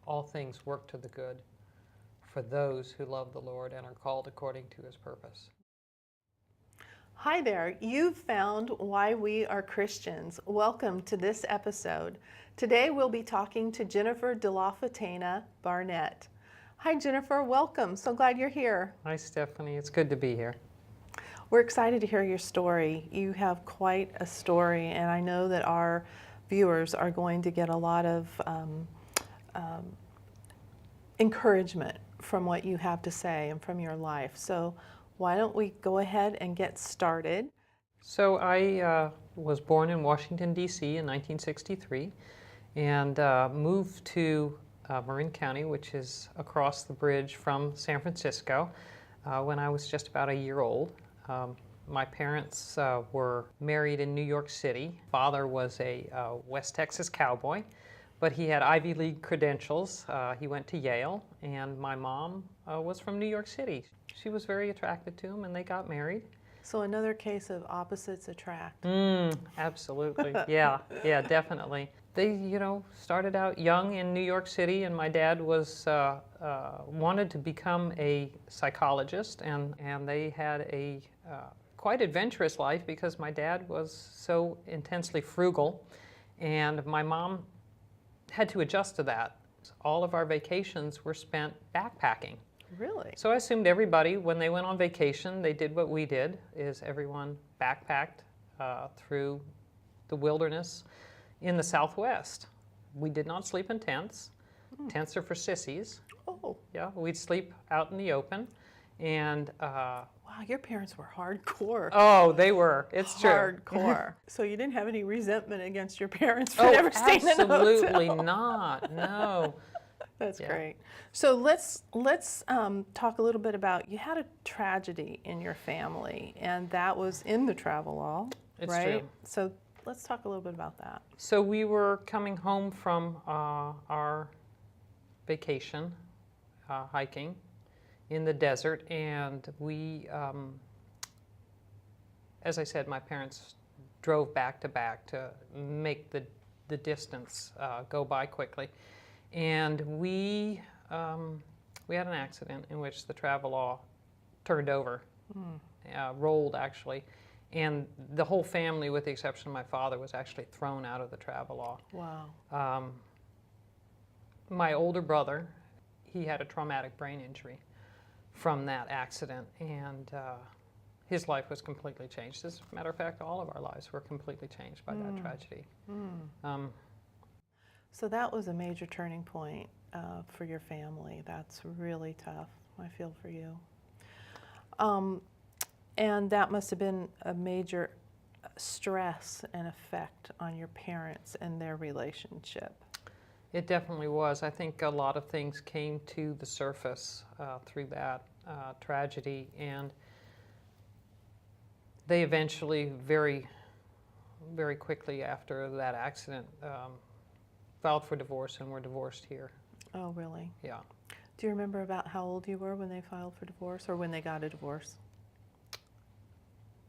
all things work to the good for those who love the Lord and are called according to his purpose. Hi there, you've found why we are Christians. Welcome to this episode. Today we'll be talking to Jennifer de la Fonteijne-Barnett. Hi Jennifer, welcome. So glad you're here. Hi Stephanie, it's good to be here. We're excited to hear your story. You have quite a story, and I know that our viewers are going to get a lot of encouragement from what you have to say and from your life. So why don't we go ahead and get started? So I was born in Washington, D.C. in 1963 and moved to Marin County, which is across the bridge from San Francisco, when I was just about a year old. My parents were married in New York City. Father was a West Texas cowboy, but he had Ivy League credentials. He went to Yale, and my mom was from New York City. She was very attracted to him, and they got married. So another case of opposites attract. Absolutely. Yeah, definitely. They, started out young in New York City, and my dad was wanted to become a psychologist, and they had a quite adventurous life because my dad was so intensely frugal, and my mom had to adjust to that. All of our vacations were spent backpacking. Really? So I assumed everybody, when they went on vacation, they did what we did, is everyone backpacked through the wilderness in the Southwest. We did not sleep in tents. Tents are for sissies. Oh. Yeah, we'd sleep out in the open. And wow, your parents were hardcore. oh, they were. It's true. Hardcore. So you didn't have any resentment against your parents for never staying in a hotel? Absolutely not. No. That's great. So let's talk a little bit about, you had a tragedy in your family, and that was in the travel It's right? true. So let's talk a little bit about that. So we were coming home from our vacation, hiking in the desert, and we, as I said, my parents drove back to back to make the distance go by quickly. And we had an accident in which the Travelall turned over, rolled actually, and the whole family, with the exception of my father, was actually thrown out of the Travelall. Wow. My older brother, he had a traumatic brain injury from that accident, and his life was completely changed. As a matter of fact, all of our lives were completely changed by that tragedy. So that was a major turning point for your family. That's really tough. I feel for you. And that must have been a major stress and effect on your parents and their relationship. It definitely was. I think a lot of things came to the surface through that tragedy, and they eventually, very, very quickly after that accident, filed for divorce and were divorced here. Oh, really? Yeah. Do you remember about how old you were when they filed for divorce, or when they got a divorce?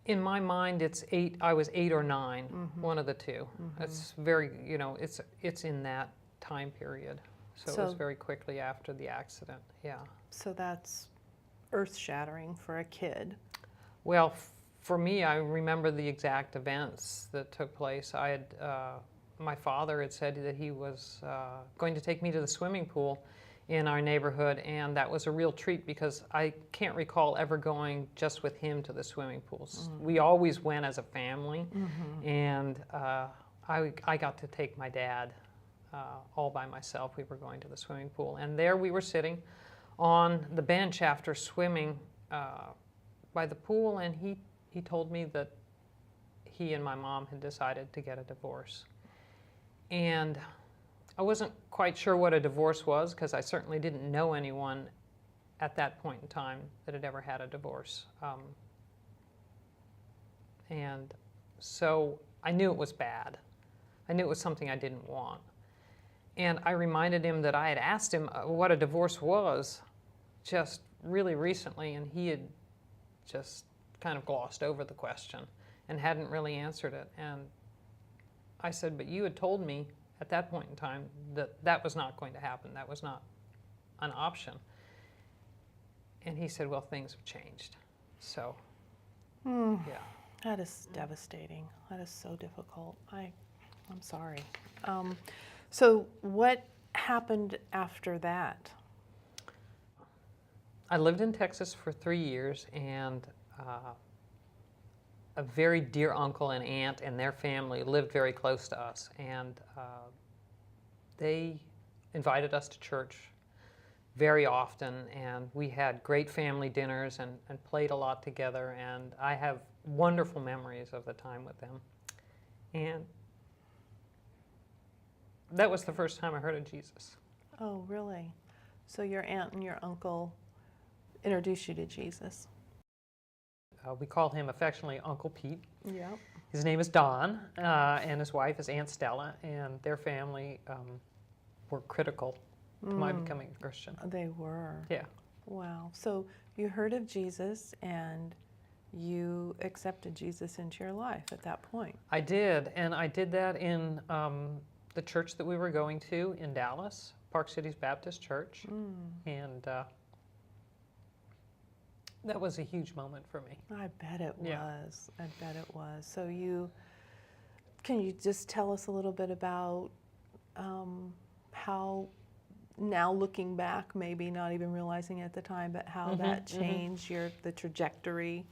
In my mind, I was 8 or 9, one of the two. It's very, it's in that time period. So it was very quickly after the accident, yeah. So that's earth-shattering for a kid. Well, for me, I remember the exact events that took place. My father had said that he was going to take me to the swimming pool in our neighborhood, and that was a real treat because I can't recall ever going just with him to the swimming pools. We always went as a family, and I got to take my dad all by myself. We were going to the swimming pool, and there we were sitting on the bench after swimming by the pool, and he told me that he and my mom had decided to get a divorce. And I wasn't quite sure what a divorce was, because I certainly didn't know anyone at that point in time that had ever had a divorce. And so I knew it was bad. I knew it was something I didn't want. And I reminded him that I had asked him what a divorce was just really recently, and he had just kind of glossed over the question and hadn't really answered it. And I said, but you had told me at that point in time that was not going to happen. That was not an option. And he said, well, things have changed. So, yeah. That is devastating. That is so difficult. I'm sorry. So what happened after that? I lived in Texas for 3 years, and a very dear uncle and aunt and their family lived very close to us, and they invited us to church very often, and we had great family dinners and played a lot together, and I have wonderful memories of the time with them. And that was the first time I heard of Jesus. Oh, really? So your aunt and your uncle introduced you to Jesus? We call him affectionately Uncle Pete. Yeah. His name is Don, and his wife is Aunt Stella, and their family were critical to my becoming a Christian. They were. Yeah. Wow. So you heard of Jesus and you accepted Jesus into your life at that point. I did, and I did that in the church that we were going to in Dallas, Park Cities Baptist Church, and that was a huge moment for me. I bet it Yeah. was. I bet it was. So can you just tell us a little bit about how, now looking back, maybe not even realizing at the time, but how that changed the trajectory?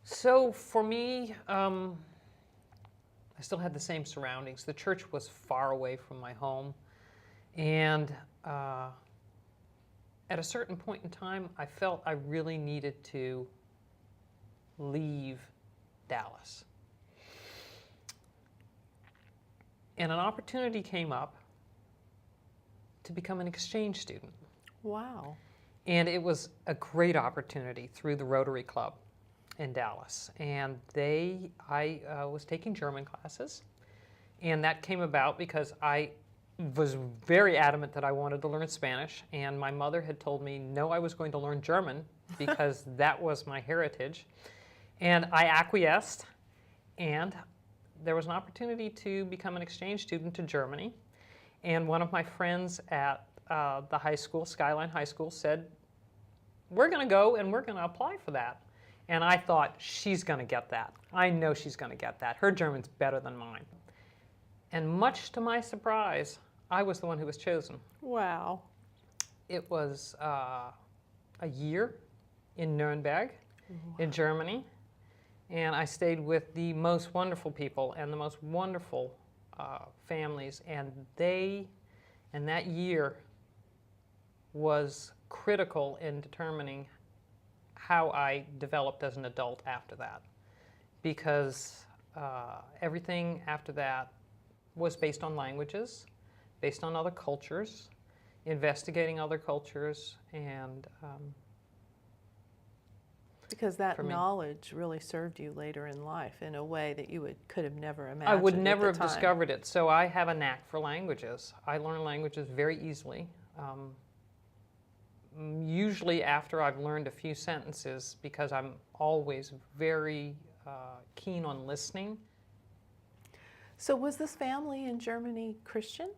So for me, I still had the same surroundings. The church was far away from my home, and at a certain point in time, I felt I really needed to leave Dallas. And an opportunity came up to become an exchange student. Wow. And it was a great opportunity through the Rotary Club in Dallas. And I was taking German classes, and that came about because I was very adamant that I wanted to learn Spanish, and my mother had told me no, I was going to learn German because that was my heritage. And I acquiesced, and there was an opportunity to become an exchange student to Germany. And one of my friends at the high school, Skyline High School, said, we're going to go and we're going to apply for that. And I thought, she's going to get that. I know she's going to get that. Her German's better than mine. And much to my surprise, I was the one who was chosen. Wow. It was a year in Nuremberg, in Germany, and I stayed with the most wonderful people and the most wonderful families, and that year was critical in determining how I developed as an adult after that, because everything after that was based on languages, based on other cultures, investigating other cultures, and because that knowledge really served you later in life in a way that you could have never imagined. I would at never the have time. discovered it. So I have a knack for languages. I learn languages very easily. Usually after I've learned a few sentences, because I'm always very keen on listening. So was this family in Germany Christian?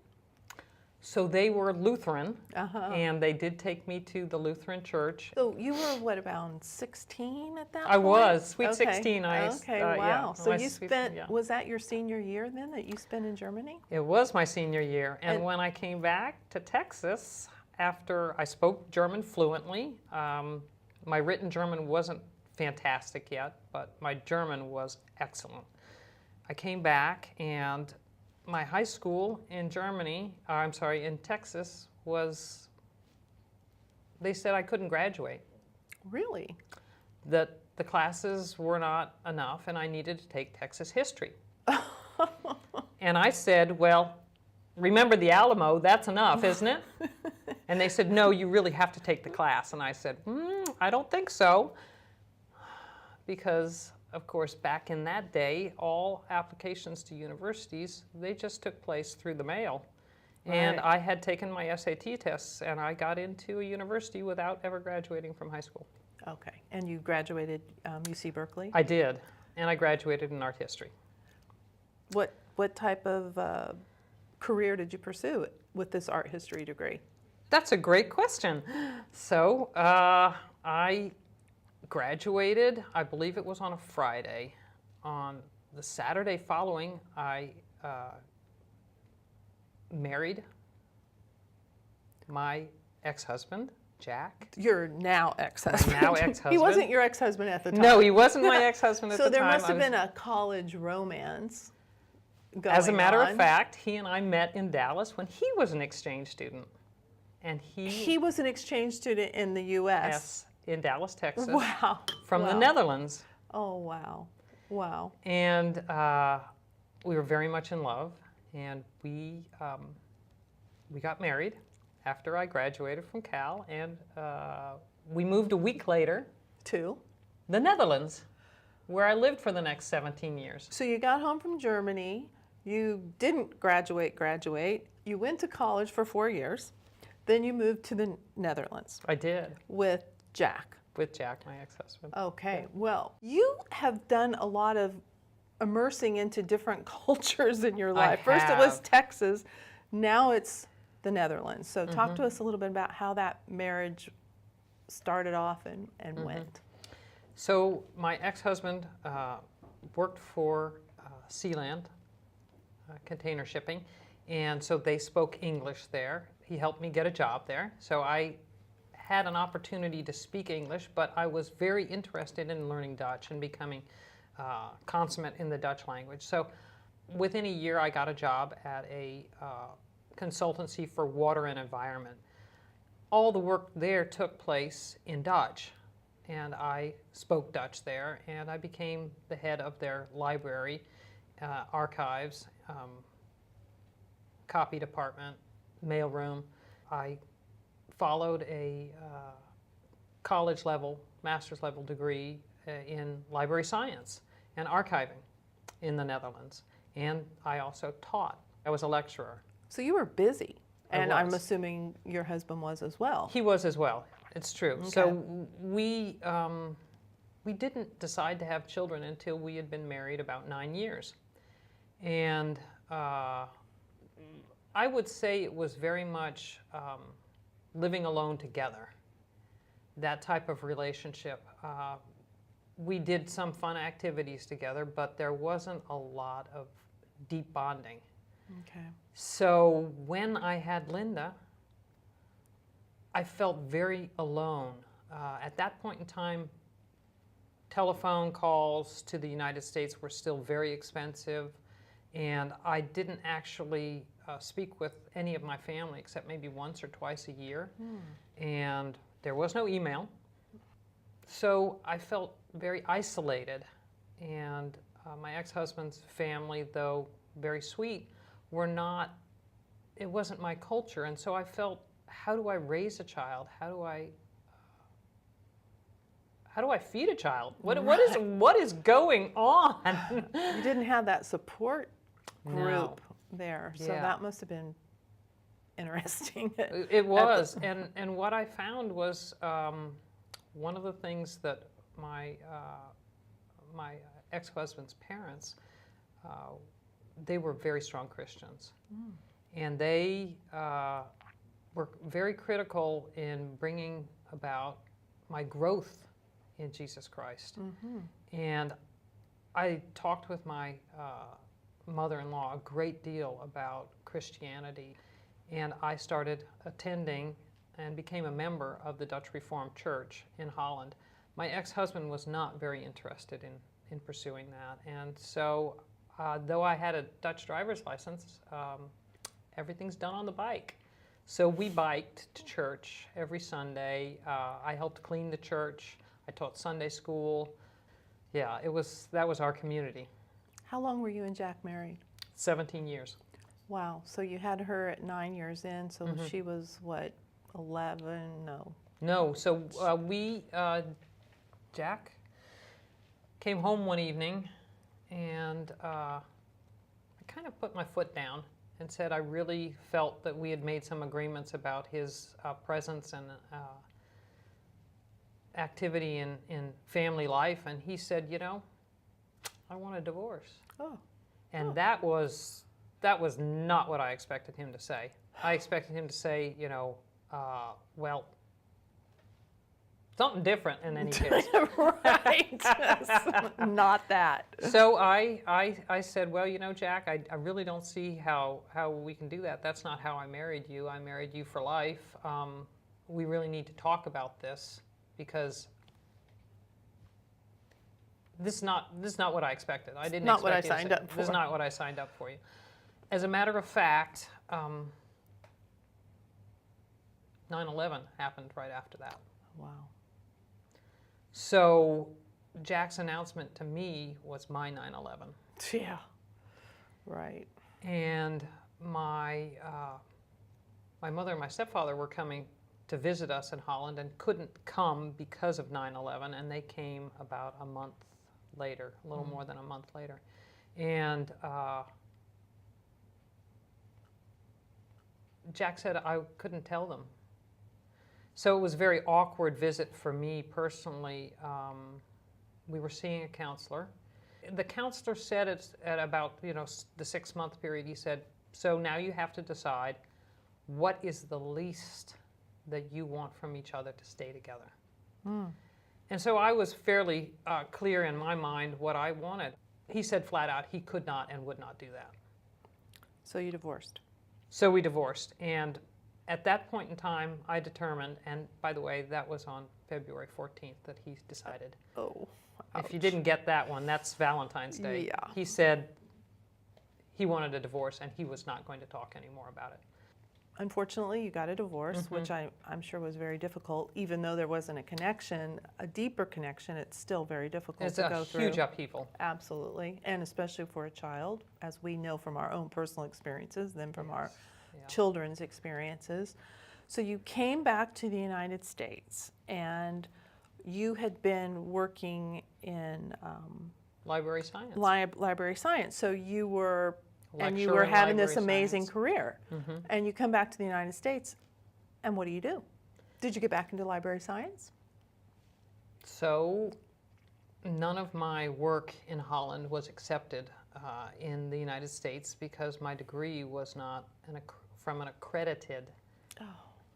So they were Lutheran, and they did take me to the Lutheran church. So you were, what, about 16 at that point? I was, sweet Okay. 16. Okay, wow. Yeah, So my you sweet- spent, yeah. was that your senior year then that you spent in Germany? It was my senior year, and And- when I came back to Texas, after I spoke German fluently, my written German wasn't fantastic yet, but my German was excellent. I came back, and my high school in in Texas they said I couldn't graduate, Really? that the classes were not enough, and I needed to take Texas history. And I said, well, remember the Alamo, that's enough, isn't it? And they said, no, you really have to take the class. And I said, I don't think so. Because, of course, back in that day, all applications to universities, they just took place through the mail. And Right. I had taken my SAT tests, and I got into a university without ever graduating from high school. Okay. And you graduated UC Berkeley? I did, and I graduated in art history. What type of career did you pursue with this art history degree? That's a great question. So I graduated, I believe it was on a Friday. On the Saturday following, I married my ex-husband, Jack. Your now ex-husband. My now ex-husband. He wasn't your ex-husband at the time. No, he wasn't my ex-husband at the So time. there must have been a college romance going As a matter on. of fact, he and I met in Dallas when he was an exchange student. And He was an exchange student in the U.S. Yes, in Dallas, Texas. Wow. From the Netherlands. Oh, wow. Wow. And we were very much in love. And we got married after I graduated from Cal. And we moved a week later to the Netherlands, where I lived for the next 17 years. So you got home from Germany. You didn't graduate. You went to college for 4 years. Then you moved to the Netherlands. I did. With Jack. With Jack, my ex-husband. Okay. Well, you have done a lot of immersing into different cultures in your life. First it was Texas. Now it's the Netherlands. So talk to us a little bit about how that marriage started off and went. So my ex-husband worked for Sealand, container shipping, and so they spoke English there. He helped me get a job there, so I had an opportunity to speak English, but I was very interested in learning Dutch and becoming consummate in the Dutch language. So within a year, I got a job at a consultancy for water and environment. All the work there took place in Dutch, and I spoke Dutch there, and I became the head of their library, archives, copy department, mailroom. I followed a college level, master's level degree in library science and archiving in the Netherlands, and I also taught. I was a lecturer. So you were busy, and I'm was. assuming your husband was as well. He was as well. It's true. Okay. So we didn't decide to have children until we had been married about 9 years, and I would say it was very much living alone together. That type of relationship. We did some fun activities together, but there wasn't a lot of deep bonding. Okay. So when I had Linda, I felt very alone. At that point in time, telephone calls to the United States were still very expensive, and I didn't actually speak with any of my family except maybe once or twice a year, and there was no email. So I felt very isolated, and my ex-husband's family, though very sweet, were not, it wasn't my culture, and so I felt, how do I raise a child? How do I feed a child? What is going on? You didn't have that support group there, so Yeah. that must have been interesting. It was, and what I found was one of the things that my ex-husband's parents, they were very strong Christians, and they were very critical in bringing about my growth in Jesus Christ. And I talked with my mother-in-law a great deal about Christianity, and I started attending and became a member of the Dutch Reformed Church in Holland. My ex-husband was not very interested in pursuing that, and so though I had a Dutch driver's license, everything's done on the bike. So we biked to church every Sunday. I helped clean the church. I taught Sunday school. Yeah, that was our community. How long were you and Jack married? 17 years. Wow. So you had her at 9 years in, so she was what, 11? No. No, so Jack came home one evening, and I kind of put my foot down and said I really felt that we had made some agreements about his presence and activity in family life, and he said, I want a divorce. Oh. And that was that was not what I expected him to say. I expected him to say, well, something different in any case. Right. Not that. So I said, well, Jack, I really don't see how we can do that. That's not how I married you. I married you for life. We really need to talk about this because this is not what I expected. I didn't Not what I expect you to signed say, up for. This is not what I signed up for you. As a matter of fact, 9/11 happened right after that. Wow. So Jack's announcement to me was my 9/11. Yeah. Right. And my mother and my stepfather were coming to visit us in Holland and couldn't come because of 9/11, and they came about a month later, a little more than a month later. And Jack said I couldn't tell them. So it was a very awkward visit for me personally. We were seeing a counselor. The counselor said at about the 6-month period, he said, so now you have to decide what is the least that you want from each other to stay together. And so I was fairly clear in my mind what I wanted. He said flat out he could not and would not do that. So you divorced. So we divorced. And at that point in time, I determined, and by the way, that was on February 14th that he decided. Oh. If you didn't get that one, that's Valentine's Day. Yeah. He said he wanted a divorce and he was not going to talk anymore about it. Unfortunately, you got a divorce, which I'm sure was very difficult. Even though there wasn't a connection, a deeper connection, it's still very difficult to go through. It's a huge upheaval. Absolutely. And especially for a child, as we know from our own personal experiences, then from our children's experiences. So you came back to the United States, and you had been working in Library science. Library science. So you were Lecturer you were in having this library amazing science. career. And you come back to the United States, and what do? Did you get back into library science? So none of my work in Holland was accepted in the United States because my degree was not from an accredited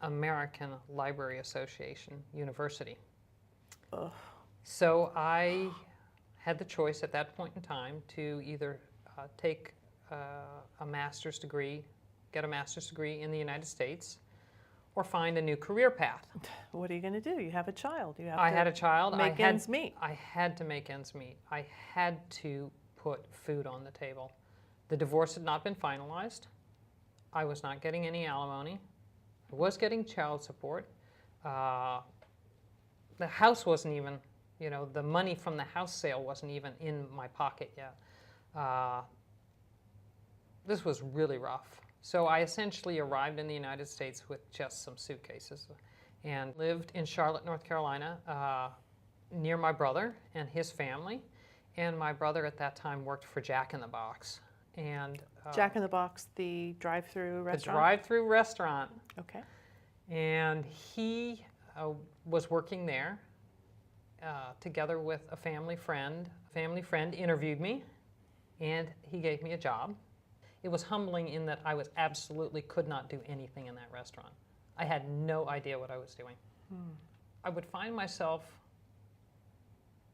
American Library Association university. Ugh. So I had the choice at that point in time to either take a master's degree, get a master's degree in the United States, or find a new career path. What are you going to do? You have a child. You have I had a child. Make ends meet. I had to make ends meet. I had to put food on the table. The divorce had not been finalized. I was not getting any alimony. I was getting child support. The house wasn't even, the money from the house sale wasn't even in my pocket yet. This was really rough. So I essentially arrived in the United States with just some suitcases and lived in Charlotte, North Carolina, near my brother and his family. And my brother at that time worked for Jack in the Box. And Jack in the Box, the drive-through restaurant? The drive-through restaurant. Okay. And he was working there together with a family friend. A family friend interviewed me, and he gave me a job. It was humbling in that I absolutely could not do anything in that restaurant. I had no idea what I was doing. I would find myself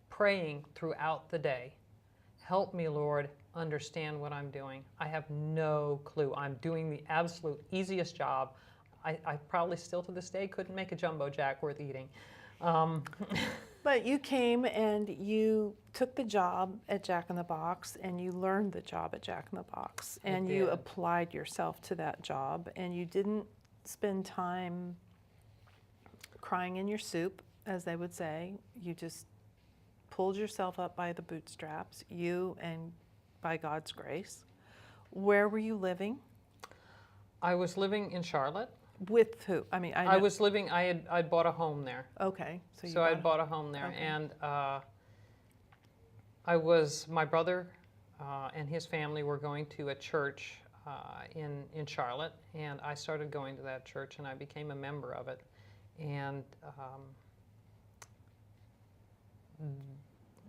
praying throughout the day, help me, Lord, understand what I'm doing. I have no clue. I'm doing the absolute easiest job. I probably still to this day couldn't make a jumbo jack worth eating. But you came and you took the job at Jack in the Box, and you learned the job at Jack in the Box, and you applied yourself to that job, and you didn't spend time crying in your soup, as they would say. You just pulled yourself up by the bootstraps, you and by God's grace. Where were you living? I was living in Charlotte. With who? I mean, I was living. I'd bought a home there. Okay, so I'd bought a home there, and my brother and his family were going to a church in Charlotte, and I started going to that church, and I became a member of it, and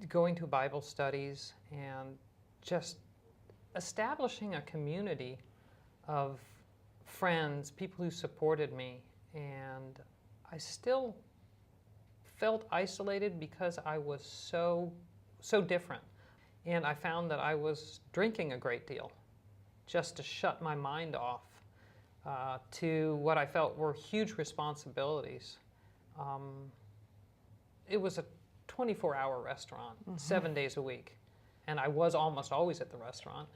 going to Bible studies, and just establishing a community of friends, people who supported me, and I still felt isolated because I was so different. And I found that I was drinking a great deal just to shut my mind off to what I felt were huge responsibilities. It was a 24-hour restaurant, 7 days a week, and I was almost always at the restaurant.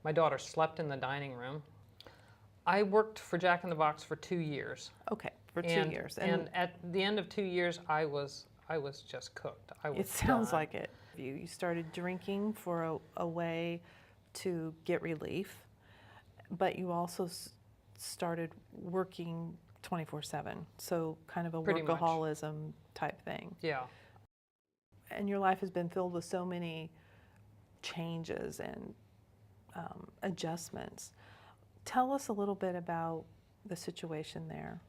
My daughter slept in the dining room. I worked for Jack in the Box for 2 years. Okay, for 2 years. And at the end of 2 years, I was just cooked. It sounds like it. You started drinking for a way to get relief, but you also started working 24/7, so kind of a Pretty much. workaholism type thing. Yeah. And your life has been filled with so many changes and adjustments. Tell us a little bit about the situation there.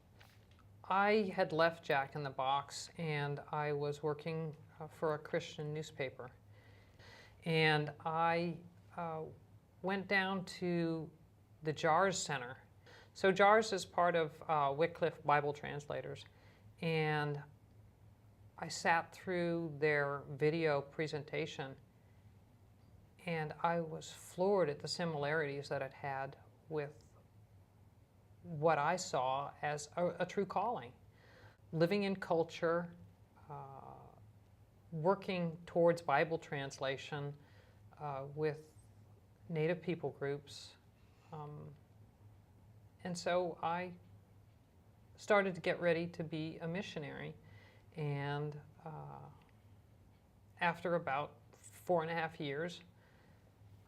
I had left Jack in the Box, and I was working for a Christian newspaper. And I went down to the JARS Center. So JARS is part of Wycliffe Bible Translators. And I sat through their video presentation, and I was floored at the similarities that it had with what I saw as a true calling. Living in culture, working towards Bible translation with Native people groups. And so I started to get ready to be a missionary. And after about 4.5 years,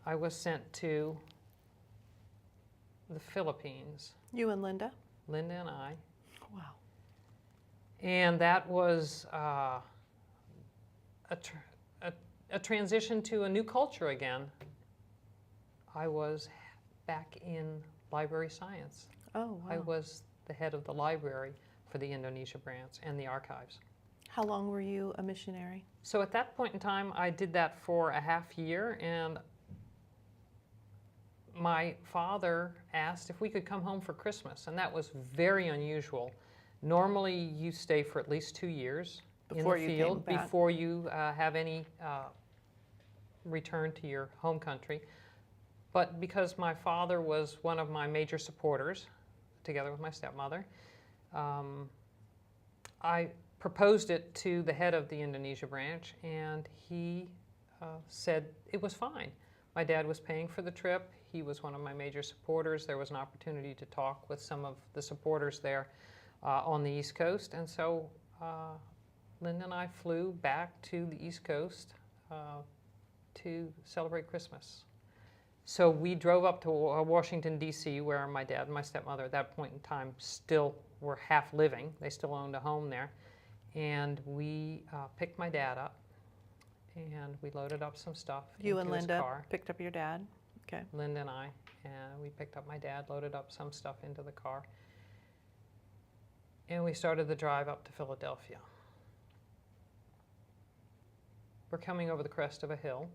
I was sent to the Philippines. You and Linda? Linda and I. Wow. And that was a transition to a new culture again. I was back in library science. Oh, wow. I was the head of the library for the Indonesia branch and the archives. How long were you a missionary? So at that point in time, I did that for a half year, and my father asked if we could come home for Christmas, and that was very unusual. Normally, you stay for at least 2 years Before in the you field came back. before you have any return to your home country. But because my father was one of my major supporters, together with my stepmother, I proposed it to the head of the Indonesia branch, and he said it was fine. My dad was paying for the trip. He was one of my major supporters. There was an opportunity to talk with some of the supporters there on the East Coast. And so Linda and I flew back to the East Coast to celebrate Christmas. So we drove up to Washington, D.C., where my dad and my stepmother at that point in time still were half living. They still owned a home there. And we picked my dad up, and we loaded up some stuff You into and his Linda car. picked up your dad? Okay. Linda and I, and we picked up my dad, loaded up some stuff into the car, and we started the drive up to Philadelphia. We're coming over the crest of a hill,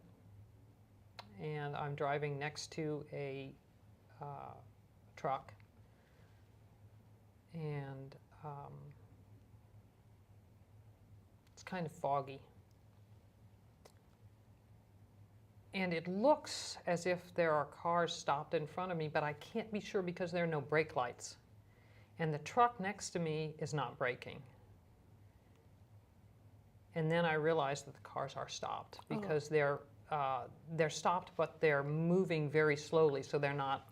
and I'm driving next to a truck, and it's kind of foggy. And it looks as if there are cars stopped in front of me, but I can't be sure because there are no brake lights. And the truck next to me is not braking. And then I realized that the cars are stopped because they're stopped, but they're moving very slowly, so they're not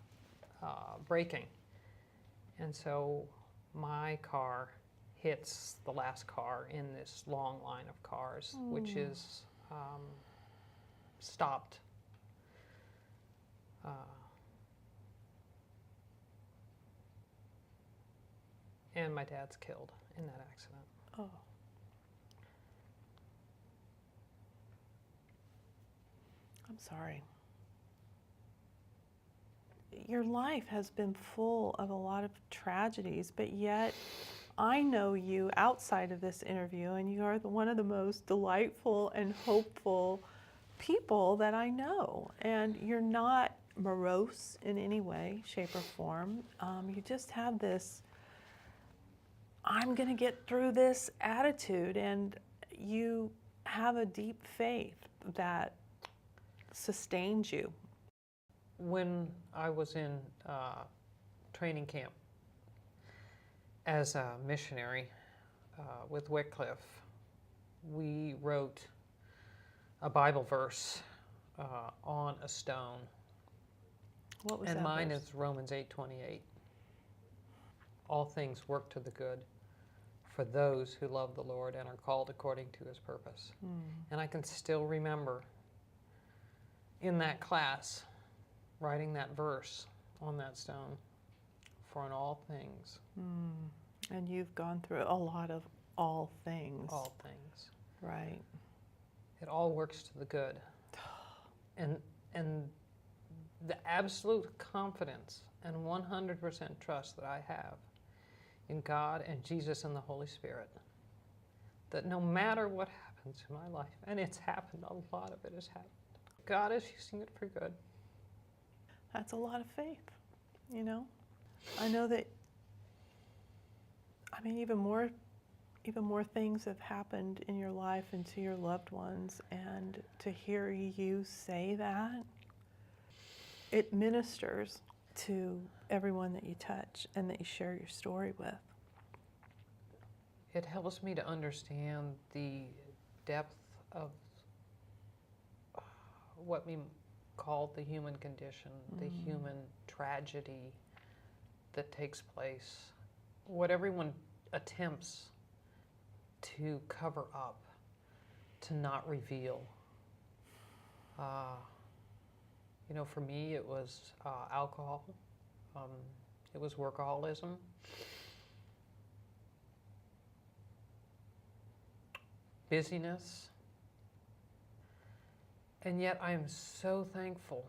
braking. And so my car hits the last car in this long line of cars, which is stopped. And my dad's killed in that accident. Oh. I'm sorry. Your life has been full of a lot of tragedies, but yet I know you outside of this interview, and you are one of the most delightful and hopeful people that I know. And you're not morose in any way, shape, or form. You just have this, I'm going to get through this attitude, and you have a deep faith that sustains you. When I was in training camp as a missionary with Wycliffe, we wrote a Bible verse on a stone. What was And that mine verse? is Romans 8:28. All things work to the good for those who love the Lord and are called according to his purpose. And I can still remember in that class writing that verse on that stone, for in all things. And you've gone through a lot of all things. All things. Right. It all works to the good. And the absolute confidence and 100% trust that I have in God and Jesus and the Holy Spirit, that no matter what happens in my life, and it's happened, a lot of it has happened, God is using it for good. That's a lot of faith, you know? I know that, I mean, even more things have happened in your life and to your loved ones, and to hear you say that, it ministers to everyone that you touch and that you share your story with. It helps me to understand the depth of what we call the human condition, the human tragedy that takes place, what everyone attempts to cover up, to not reveal. You know, for me, it was alcohol. It was workaholism. Busyness. And yet I am so thankful.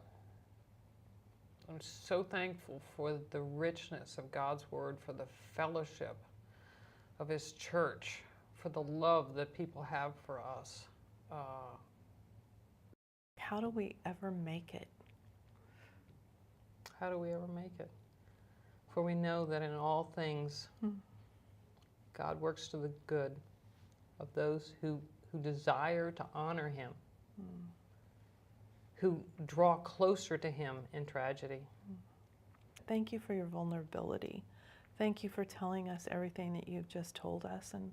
I'm so thankful for the richness of God's Word, for the fellowship of His church, for the love that people have for us. How do we ever make it? How do we ever make it? For we know that in all things, God works to the good of those who desire to honor Him, who draw closer to Him in tragedy. Thank you for your vulnerability. Thank you for telling us everything that you've just told us. And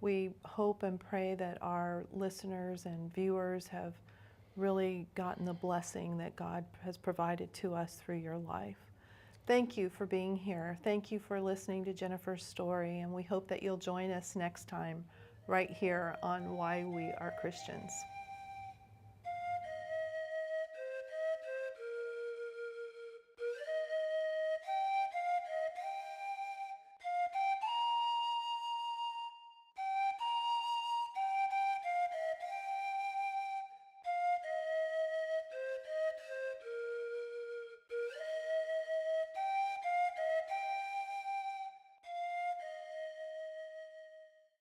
we hope and pray that our listeners and viewers have really gotten the blessing that God has provided to us through your life. Thank you for being here. Thank you for listening to Jennifer's story, and we hope that you'll join us next time right here on Why We Are Christians.